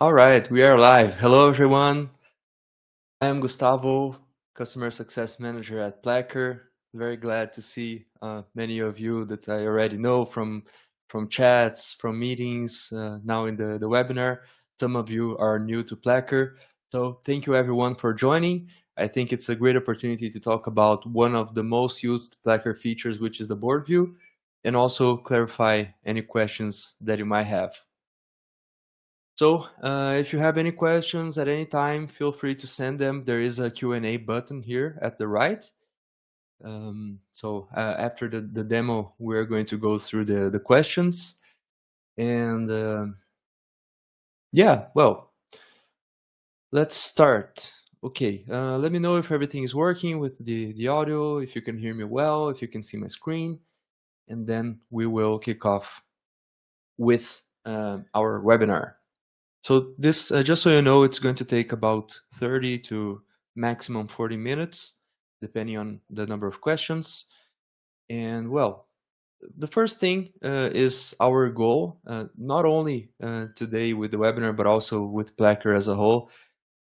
All right, we are live. Hello, everyone. I am Gustavo, Customer Success Manager at Placker. Very glad to see many of you that I already know from chats, from meetings, now in the webinar. Some of you are new to Placker. So thank you, everyone, for joining. I think it's a great opportunity to talk about one of the most used Placker features, which is the board view, and also clarify any questions that you might have. So if you have any questions at any time, feel free to send them. There is a Q&A button here at the right. So after the demo, we're going to go through the questions. And yeah, well, let's start. Okay, let me know if everything is working with the audio, if you can hear me well, if you can see my screen. And then we will kick off with our webinar. So this, just so you know, it's going to take about 30 to maximum 40 minutes, depending on the number of questions. And well, the first thing is our goal, not only today with the webinar, but also with Placker as a whole,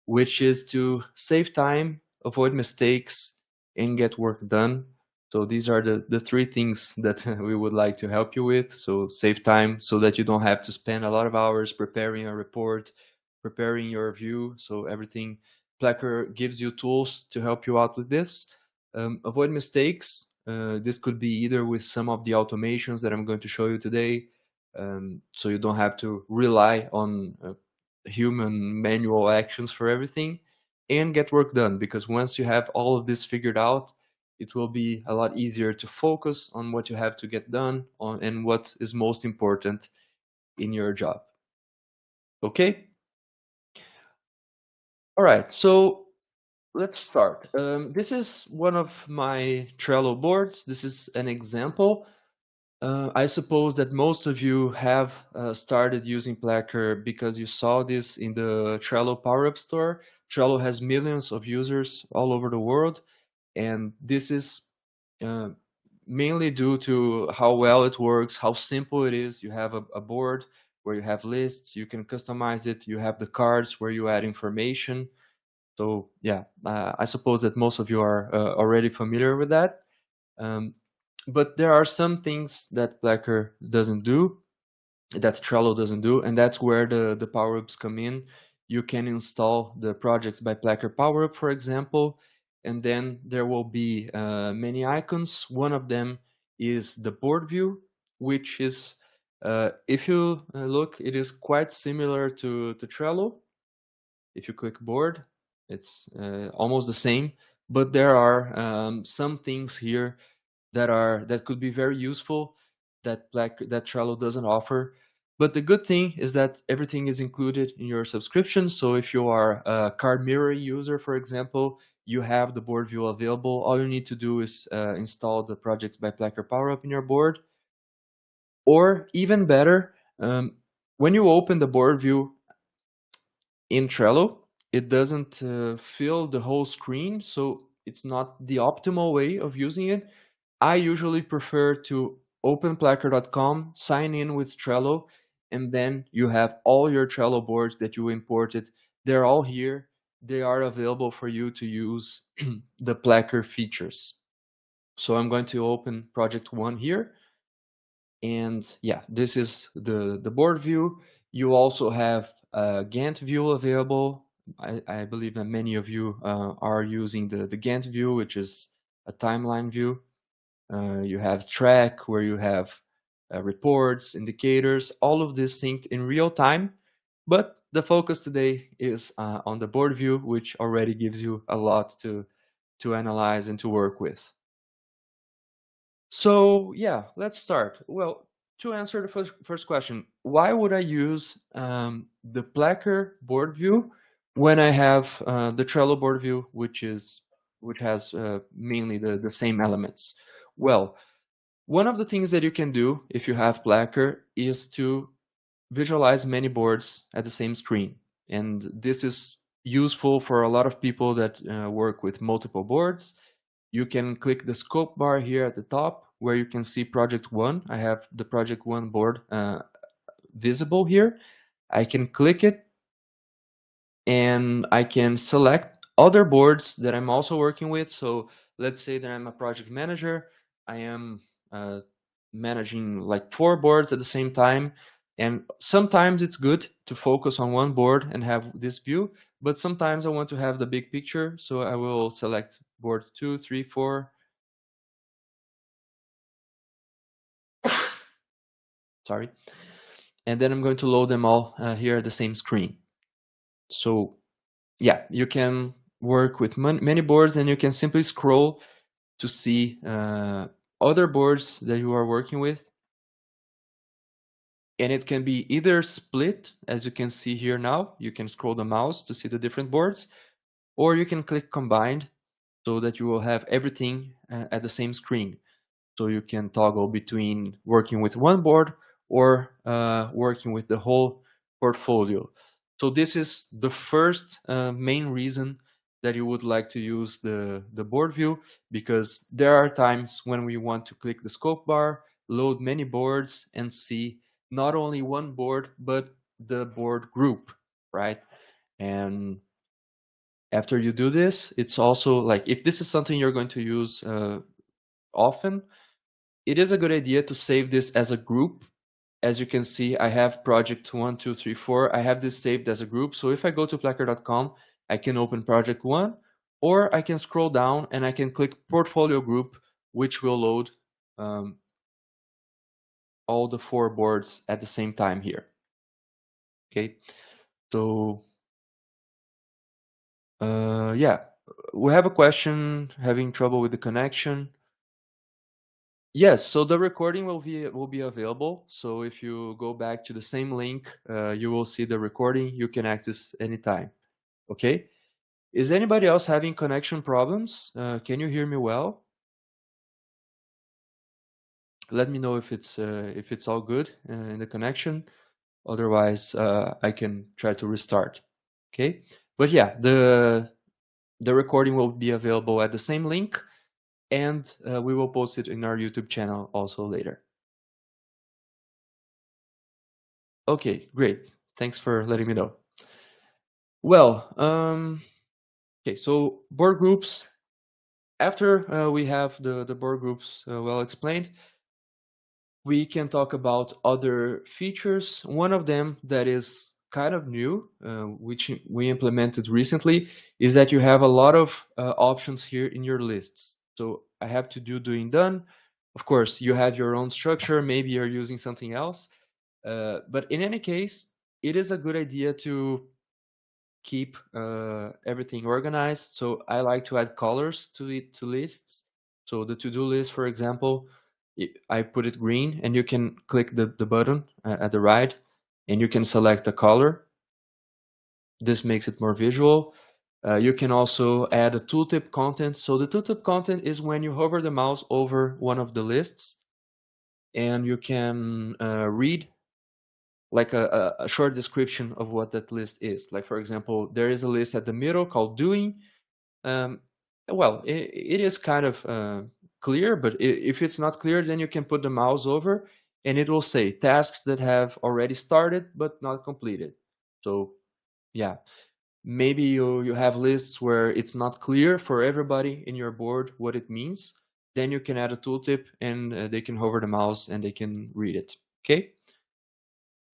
which is to save time, avoid mistakes, and get work done. So these are the three things that we would like to help you with. So save time so that you don't have to spend a lot of hours preparing a report, preparing your review. So everything, Placker gives you tools to help you out with this. Avoid mistakes. This could be either with some of the automations that I'm going to show you today, so you don't have to rely on human manual actions for everything, and get work done, because once you have all of this figured out, it will be a lot easier to focus on what you have to get done on and what is most important in your job. Okay? All right, so let's start. This is one of my Trello boards. This is an example. I suppose that most of you have started using Placker because you saw this in the Trello Power-Up Store. Trello has millions of users all over the world, and this is uh, mainly due to how well it works, how simple it is. You have a board where you have lists, you can customize it, you have the cards where you add information. So yeah, I suppose that most of you are already familiar with that. Um, but there are some things that Placker doesn't do, that Trello doesn't do, and that's where the power-ups come in. You can install the projects by Placker power-up, for example, and then there will be many icons. One of them is the board view, which is, if you look, it is quite similar to Trello. If you click board, it's almost the same, but there are some things here that could be very useful that Trello doesn't offer. But the good thing is that everything is included in your subscription. So if you are a card mirror user, for example, you have the board view available. All you need to do is install the Projects by Placker Power-Up in your board. Or even better, when you open the board view in Trello, it doesn't fill the whole screen, so it's not the optimal way of using it. I usually prefer to open placker.com, sign in with Trello, and then you have all your Trello boards that you imported. They're all here. They are available for you to use the Placker features. So I'm going to open project 1 here. And yeah, this is the board view. You also have a Gantt view available. I believe that many of you are using the Gantt view, which is a timeline view. You have track, where you have reports, indicators, all of this synced in real time. But the focus today is on the board view, which already gives you a lot to analyze and to work with. So yeah, let's start. Well, to answer the first question, why would I use the Placker board view when I have the Trello board view, which has mainly the same elements? Well, one of the things that you can do if you have Placker is to visualize many boards at the same screen, and this is useful for a lot of people that work with multiple boards. You can click the scope bar here at the top where you can see project 1. I have the project 1 board visible here. I can click it and I can select other boards that I'm also working with. So let's say that I'm a project manager. I am uh, managing like 4 boards at the same time. And sometimes it's good to focus on one board and have this view, but sometimes I want to have the big picture. So I will select board 2, 3, 4. Sorry. And then I'm going to load them all here at the same screen. So yeah, you can work with many boards, and you can simply scroll to see other boards that you are working with. And it can be either split, as you can see here now. You can scroll the mouse to see the different boards, or you can click combined so that you will have everything at the same screen. So you can toggle between working with one board or working with the whole portfolio. So this is the first main reason that you would like to use the board view, because there are times when we want to click the scope bar, load many boards, and see not only one board, but the board group, right? And after you do this, it's also like, if this is something you're going to use often, it is a good idea to save this as a group. As you can see, I have project 1, 2, 3, 4. I have this saved as a group. So if I go to placker.com, I can open project 1, or I can scroll down and I can click portfolio group, which will load all the 4 boards at the same time here. Okay, so yeah, we have a question having trouble with the connection. Yes, so the recording will be available. So if you go back to the same link, you will see the recording. You can access anytime. Okay. Is anybody else having connection problems? Can you hear me well? Let me know if it's all good in the connection. Otherwise, I can try to restart. Okay. But yeah, the recording will be available at the same link, and we will post it in our YouTube channel also later. Okay, great. Thanks for letting me know. Well, okay, so board groups. After we have the board groups well explained, we can talk about other features. One of them that is kind of new, which we implemented recently, is that you have a lot of options here in your lists. So I have to do doing done. Of course, you have your own structure. Maybe you're using something else. But in any case, it is a good idea to keep everything organized. So I like to add colors to lists. So the to-do list, for example, I put it green, and you can click the button at the right, and you can select a color. This makes it more visual. You can also add a tooltip content. So the tooltip content is when you hover the mouse over one of the lists, and you can read like a short description of what that list is. Like, for example, there is a list at the middle called doing. Um, well, it is kind of clear, but if it's not clear, then you can put the mouse over and it will say tasks that have already started but not completed. So yeah, maybe you have lists where it's not clear for everybody in your board what it means. Then you can add a tooltip, and they can hover the mouse and they can read it. Okay.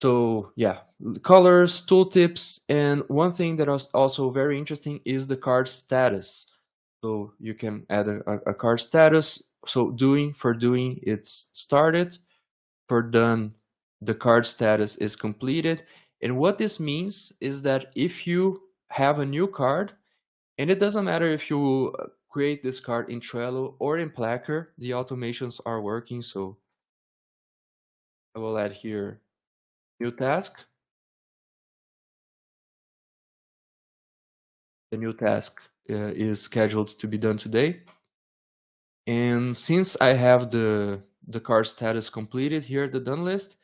So yeah, colors, tooltips, and one thing that is also very interesting is the card status. So you can add a card status. So for doing, it's started. For done, the card status is completed. And what this means is that if you have a new card, and it doesn't matter if you create this card in Trello or in Placker, the automations are working. So I will add here new task. The new task is scheduled to be done today. And since I have the card status completed here, the done list,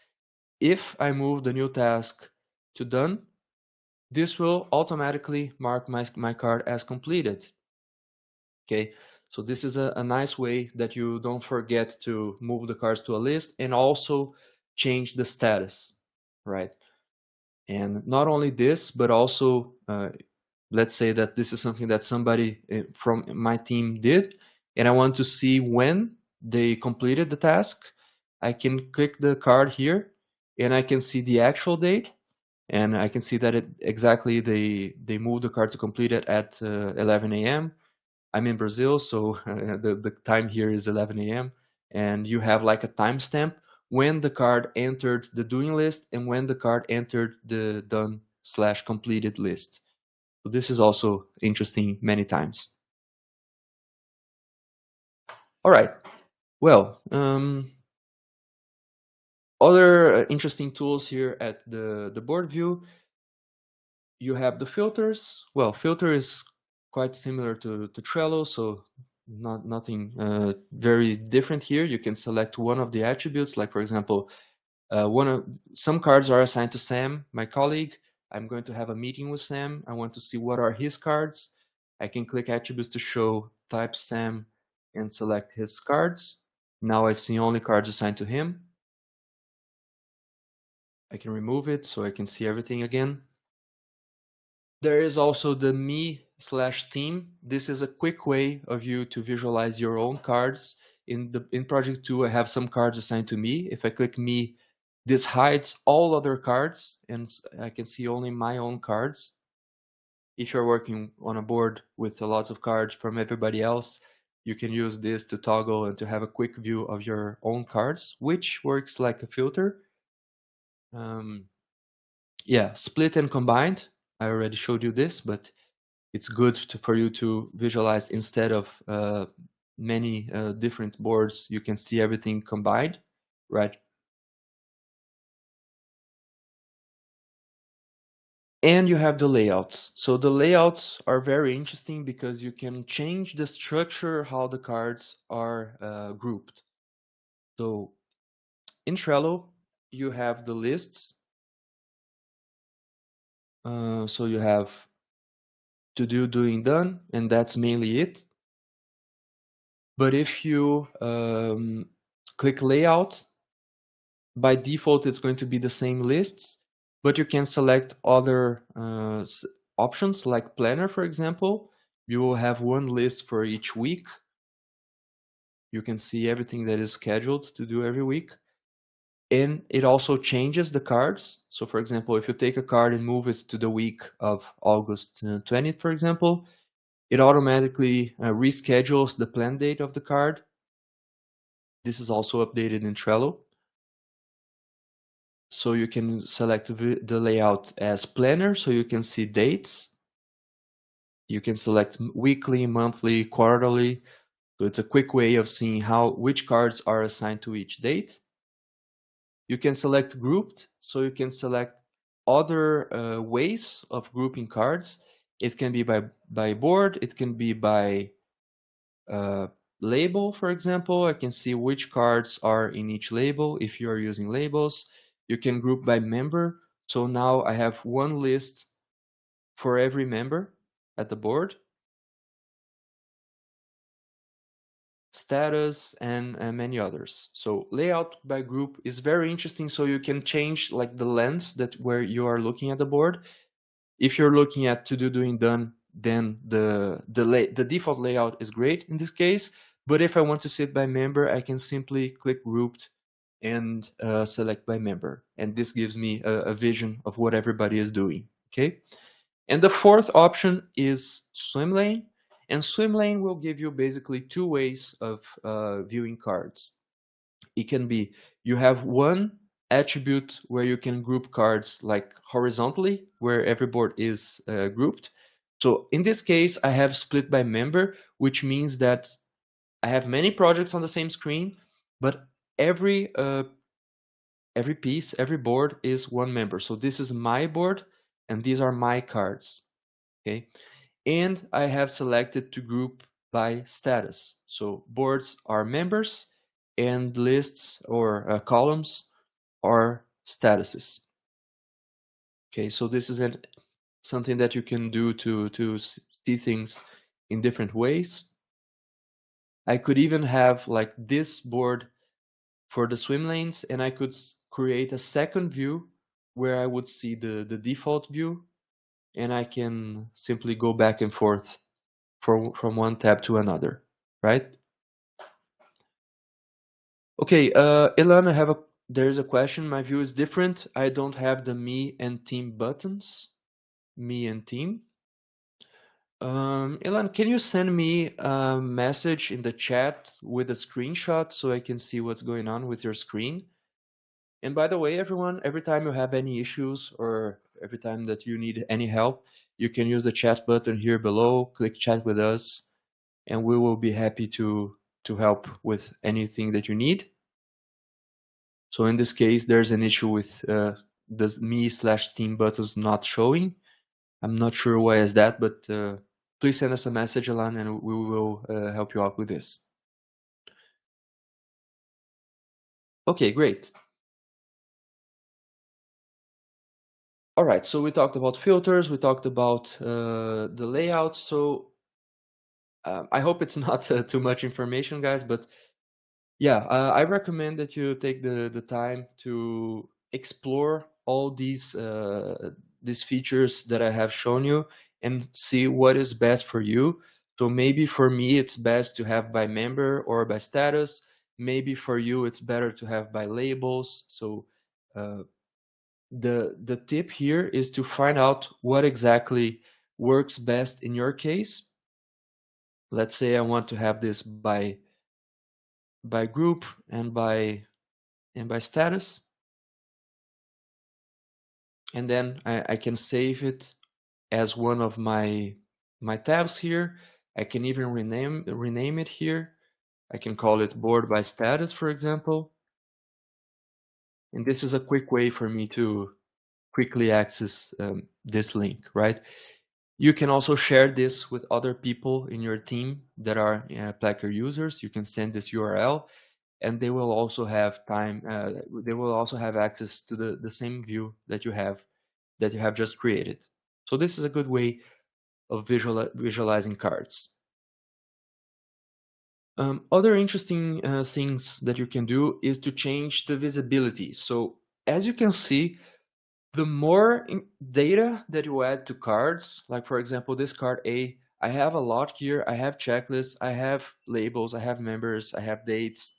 if I move the new task to done, this will automatically mark my card as completed. Okay, so this is a nice way that you don't forget to move the cards to a list and also change the status, right? And not only this, but also let's say that this is something that somebody from my team did, and I want to see when they completed the task. I can click the card here, and I can see the actual date, and I can see that it exactly they moved the card to complete it at 11 a.m. I'm in Brazil, so the time here is 11 a.m. And you have like a timestamp when the card entered the doing list and when the card entered the done/completed list. So this is also interesting many times. All right. Well, other interesting tools here at the board view. You have the filters. Well, filter is quite similar to Trello, so nothing very different here. You can select one of the attributes, like for example, some cards are assigned to Sam, my colleague. I'm going to have a meeting with Sam. I want to see what are his cards. I can click attributes to show type Sam and select his cards. Now I see only cards assigned to him. I can remove it so I can see everything again. There is also the me/team. This is a quick way of you to visualize your own cards. In project 2, I have some cards assigned to me. If I click me, this hides all other cards and I can see only my own cards. If you're working on a board with a lot of cards from everybody else, you can use this to toggle and to have a quick view of your own cards, which works like a filter. Yeah, split and combined. I already showed you this, but it's good for you to visualize instead of many different boards. You can see everything combined, right? And you have the layouts. So the layouts are very interesting because you can change the structure, how the cards are grouped. So in Trello, you have the lists. So you have to do, doing, done, and that's mainly it. But if you click layout, by default, it's going to be the same lists, but you can select other options like planner, for example. You will have one list for each week. You can see everything that is scheduled to do every week. And it also changes the cards. So for example, if you take a card and move it to the week of August 20th, for example, it automatically reschedules the plan date of the card. This is also updated in Trello. So you can select the layout as planner, so you can see dates. You can select weekly, monthly, quarterly. So it's a quick way of seeing which cards are assigned to each date. You can select grouped, so you can select other ways of grouping cards. It can be by board, it can be by label, for example. I can see which cards are in each label if you are using labels. You can group by member. So now I have one list for every member at the board. Status and many others. So layout by group is very interesting. So you can change like the lens where you are looking at the board. If you're looking at to do, doing, done, then the default layout is great in this case. But if I want to see it by member, I can simply click grouped and select by member. And this gives me a vision of what everybody is doing, okay? And the fourth option is swim lane. And swim lane will give you basically two ways of viewing cards. It can be, you have one attribute where you can group cards like horizontally, where every board is grouped. So in this case, I have split by member, which means that I have many projects on the same screen, but every piece, every board is one member. So this is my board, and these are my cards, okay? And I have selected to group by status. So boards are members and lists or columns are statuses. Okay, so this is something that you can do to see things in different ways. I could even have like this board for the swim lanes, and I could create a second view where I would see the default view, and I can simply go back and forth from one tab to another, right? Okay, Ilan, there's a question. My view is different. I don't have the me and team buttons. Me and team. Ilan, can you send me a message in the chat with a screenshot so I can see what's going on with your screen? And by the way, everyone, every time you have any issues or every time that you need any help, you can use the chat button here below, click chat with us, and we will be happy to help with anything that you need. So in this case, there's an issue with the me/team buttons not showing. I'm not sure why is that, but please send us a message, Alan, and we will help you out with this. Okay, great. All right, so we talked about filters, we talked about the layout. So I hope it's not too much information, guys, but yeah, I recommend that you take the time to explore all these features that I have shown you and see what is best for you. So maybe for me, it's best to have by member or by status. Maybe for you, it's better to have by labels. So uh, the tip here is to find out what exactly works best in your case. Let's say I want to have this by group and by status, and then I can save it as one of my tabs here. I can even rename it here. I can call it board by status, for example. And this is a quick way for me to quickly access this link, right? You can also share this with other people in your team that are Placker users. You can send this URL, and they will also have they will also have access to the same view that you have just created. So this is a good way of visualizing cards. Other interesting things that you can do is to change the visibility. So as you can see, the more data that you add to cards, like for example, this card A, I have a lot here. I have checklists, I have labels, I have members, I have dates.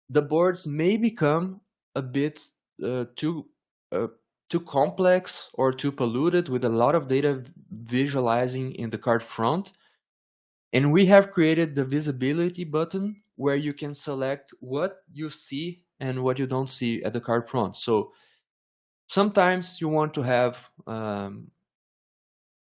The boards may become a bit too uh, too complex or too polluted with a lot of data visualizing in the card front. And we have created the visibility button where you can select what you see and what you don't see at the card front. So sometimes you want to have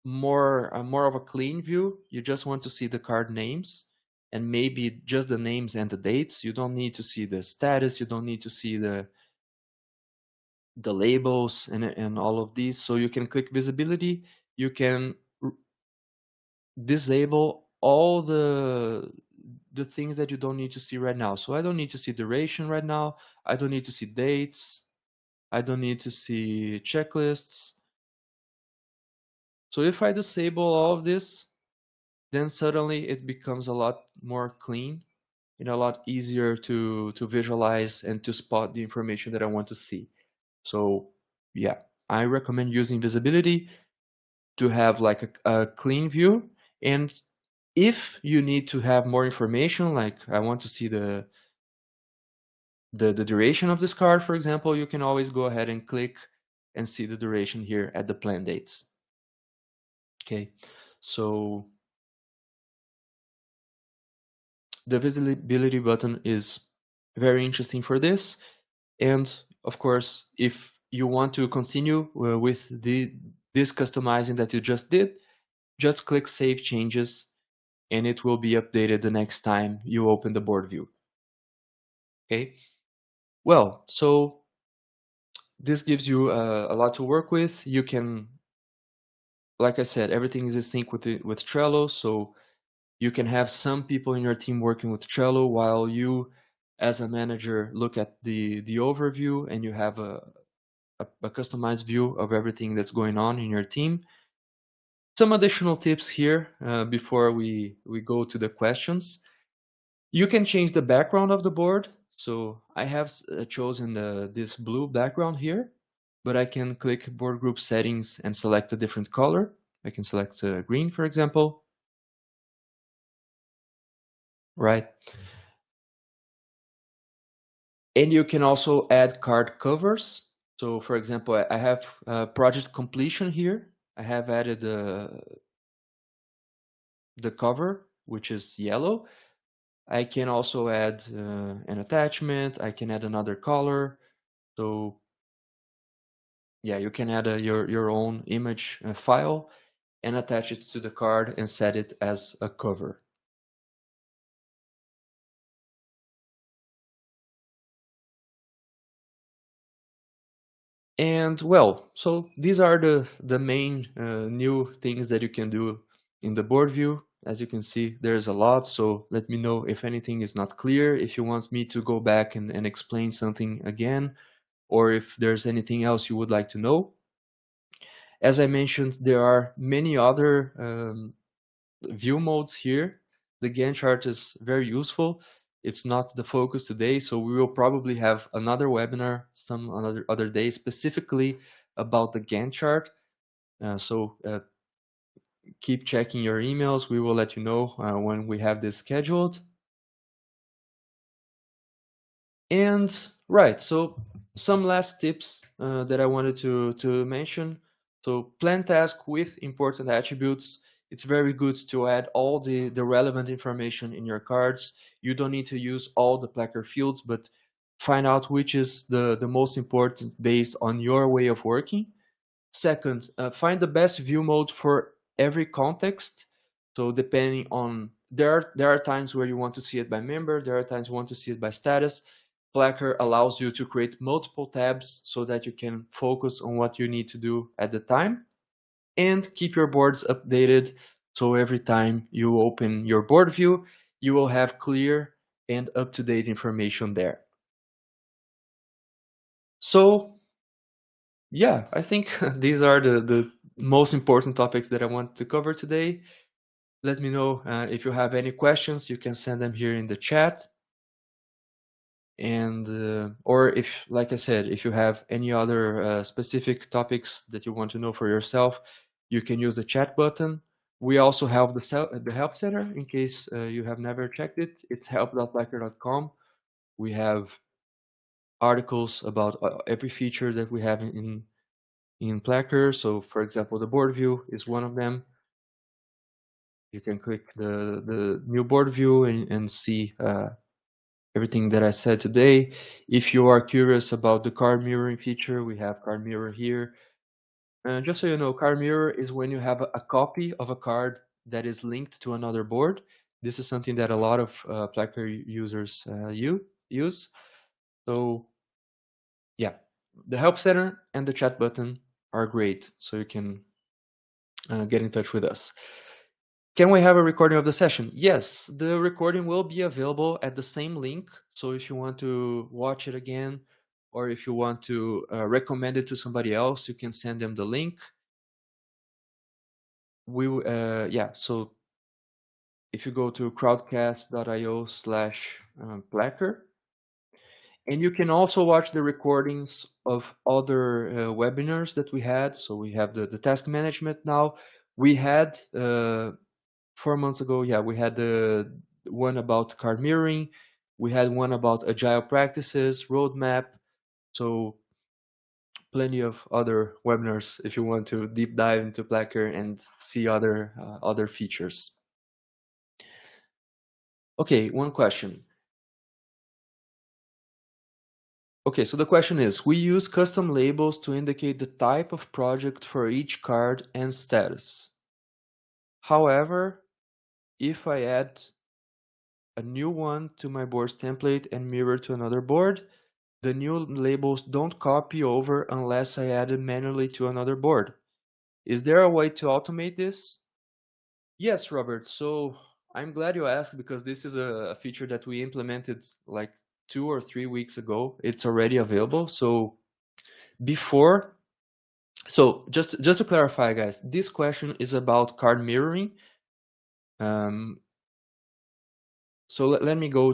more of a clean view. You just want to see the card names and maybe just the names and the dates. You don't need to see the status. You don't need to see the labels and all of these. So you can click visibility. You can disable all the things that you don't need to see right now. So I don't need to see duration right now. I don't need to see dates. I don't need to see checklists. So if I disable all of this, then suddenly it becomes a lot more clean and a lot easier to visualize and to spot the information that I want to see. So yeah, I recommend using visibility to have like a clean view. And if you need to have more information, like I want to see the duration of this card, for example, you can always go ahead and click and see the duration here at the plan dates. Okay, so the visibility button is very interesting for this. And of course, if you want to continue with this customizing that you just did, just click Save Changes, and it will be updated the next time you open the board view. Okay, well, so this gives you a lot to work with. You can, like I said, everything is in sync with Trello, so you can have some people in your team working with Trello while you, as a manager, look at the overview and you have a customized view of everything that's going on in your team. Some additional tips here before we go to the questions. You can change the background of the board. So I have chosen this blue background here. but I can click board group settings and select a different color. I can select green, for example. Right. And you can also add card covers. So for example, I have project completion here. I have added the cover, which is yellow. I can also add an attachment. I can add another color. So yeah, you can add your own image file and attach it to the card and set it as a cover. And well, so these are the main new things that you can do in the board view. As you can see, there's a lot, so let me know if anything is not clear, if you want me to go back and explain something again, or if there's anything else you would like to know. As I mentioned, there are many other view modes here. The Gantt chart is very useful. It's not the focus today, so we will probably have another webinar some other day specifically about the Gantt chart. So keep checking your emails. We will let you know when we have this scheduled. And right, so some last tips that I wanted to mention. So plan task with important attributes. It's very good to add all the relevant information in your cards. You don't need to use all the Placker fields, but find out which is the most important based on your way of working. Second, find the best view mode for every context. So depending on, there are times where you want to see it by member, there are times you want to see it by status. Placker allows you to create multiple tabs so that you can focus on what you need to do at the time. And keep your boards updated, so every time you open your board view, you will have clear and up-to-date information there. So yeah, I think these are the most important topics that I want to cover today. Let me know if you have any questions. You can send them here in the chat. And or if, like I said, if you have any other specific topics that you want to know for yourself, you can use the chat button. We also have the help center in case you have never checked it. It's help.placker.com. We have articles about every feature that we have in Placker. So for example, the board view is one of them. You can click the new board view and see everything that I said today. If you are curious about the card mirroring feature, we have card mirror here. Just so you know, card mirror is when you have a copy of a card that is linked to another board. This is something that a lot of Placker users use. So yeah, the help center and the chat button are great, so you can get in touch with us. Can we have a recording of the session? Yes, the recording will be available at the same link. So if you want to watch it again, or if you want to recommend it to somebody else, you can send them the link. Yeah, so if you go to crowdcast.io/Placker, and you can also watch the recordings of other webinars that we had. So we have the task management now. We had 4 months ago, yeah, we had the one about card mirroring. We had one about agile practices, roadmap. So plenty of other webinars if you want to deep dive into Placker and see other features. Okay, one question. Okay, so the question is, we use custom labels to indicate the type of project for each card and status. However, if I add a new one to my board's template and mirror to another board, the new labels don't copy over unless I add it manually to another board. Is there a way to automate this? Yes, Robert. So I'm glad you asked, because this is a feature that we implemented like 2 or 3 weeks ago. It's already available. So before, so just to clarify, guys, this question is about card mirroring. So let me go,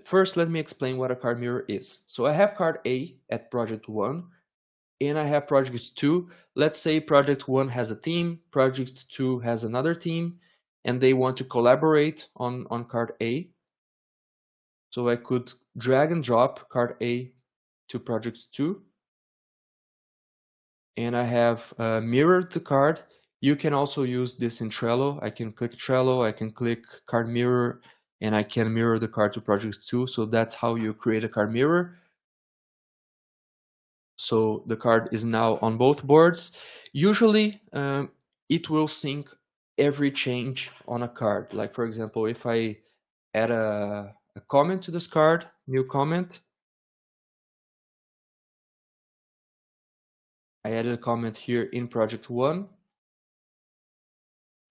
first let me explain what a card mirror is. So I have card A at project 1. and I have project 2. Let's say project 1 has a team, project 2 has another team, and they want to collaborate on card A. So I could drag and drop card A to project 2, and I have mirrored the card. You can also use this in Trello. I can click Trello, I can click card mirror, and I can mirror the card to project 2. So that's how you create a card mirror. So the card is now on both boards. Usually it will sync every change on a card. Like for example, if I add a comment to this card, new comment, I added a comment here in project 1.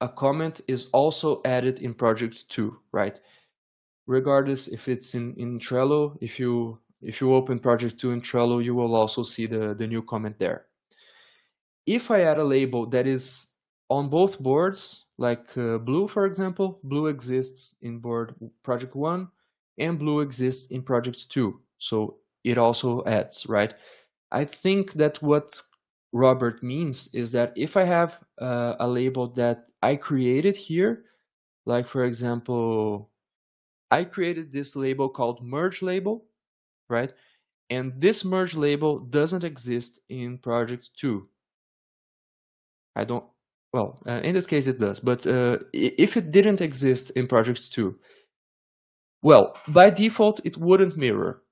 A comment is also added in project 2, right? Regardless if it's in Trello, if you open project 2 in Trello, you will also see the new comment there. If I add a label that is on both boards, like blue, for example, blue exists in board project 1 and blue exists in project 2. So it also adds, right? I think that what Robert means is that if I have a label that I created here, like for example, I created this label called merge label, right? And this merge label doesn't exist in project 2. I don't, well, in this case it does, but if it didn't exist in project 2, well, by default it wouldn't mirror,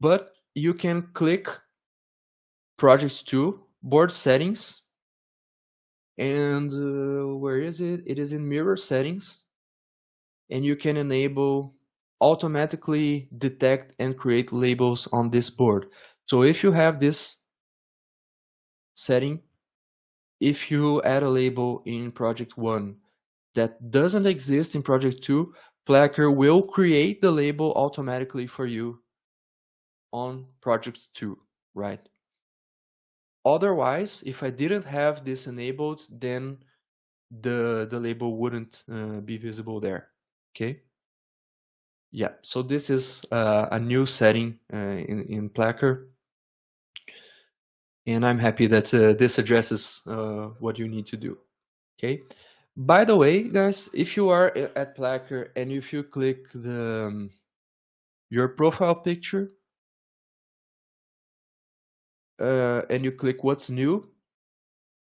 but you can click project 2, board settings, and where is it? It is in mirror settings, and you can enable automatically detect and create labels on this board. So if you have this setting, if you add a label in project 1 that doesn't exist in project 2, Placker will create the label automatically for you on project 2, right? Otherwise, if I didn't have this enabled, then the label wouldn't be visible there, okay? Yeah, so this is a new setting in Placker, and I'm happy that this addresses what you need to do, okay? By the way, guys, if you are at Placker and if you click your profile picture and you click what's new,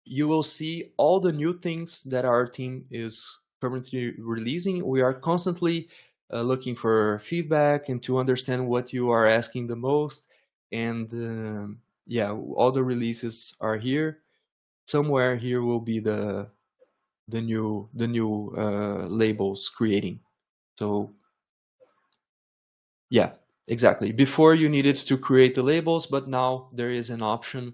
you will see all the new things that our team is currently releasing. We are constantly looking for feedback and to understand what you are asking the most. And yeah, all the releases are here. Somewhere here will be the new labels creating. So yeah, exactly. Before you needed to create the labels, but now there is an option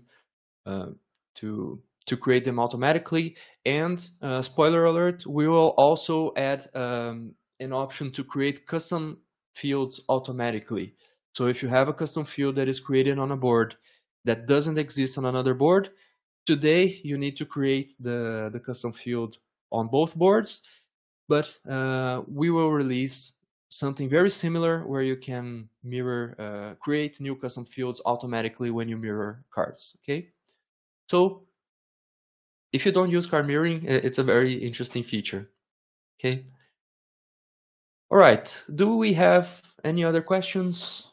uh, to create them automatically. And spoiler alert, we will also add an option to create custom fields automatically. So if you have a custom field that is created on a board that doesn't exist on another board, today you need to create the custom field on both boards, but we will release something very similar where you can mirror, create new custom fields automatically when you mirror cards, okay? So if you don't use card mirroring, it's a very interesting feature, okay? All right, do we have any other questions?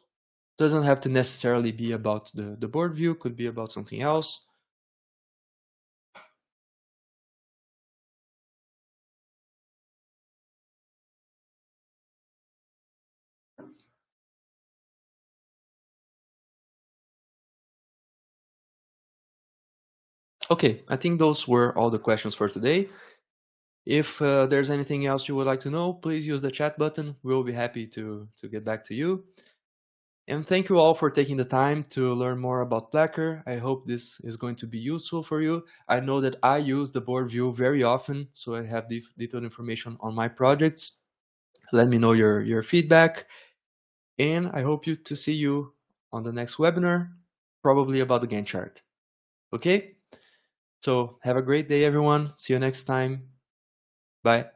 Doesn't have to necessarily be about the board view, could be about something else. Okay, I think those were all the questions for today. If there's anything else you would like to know, please use the chat button. We'll be happy to get back to you. And thank you all for taking the time to learn more about Placker. I hope this is going to be useful for you. I know that I use the board view very often, so I have detailed information on my projects. Let me know your feedback. And I hope to see you on the next webinar, probably about the Gantt chart. Okay? So have a great day, everyone. See you next time. Bye.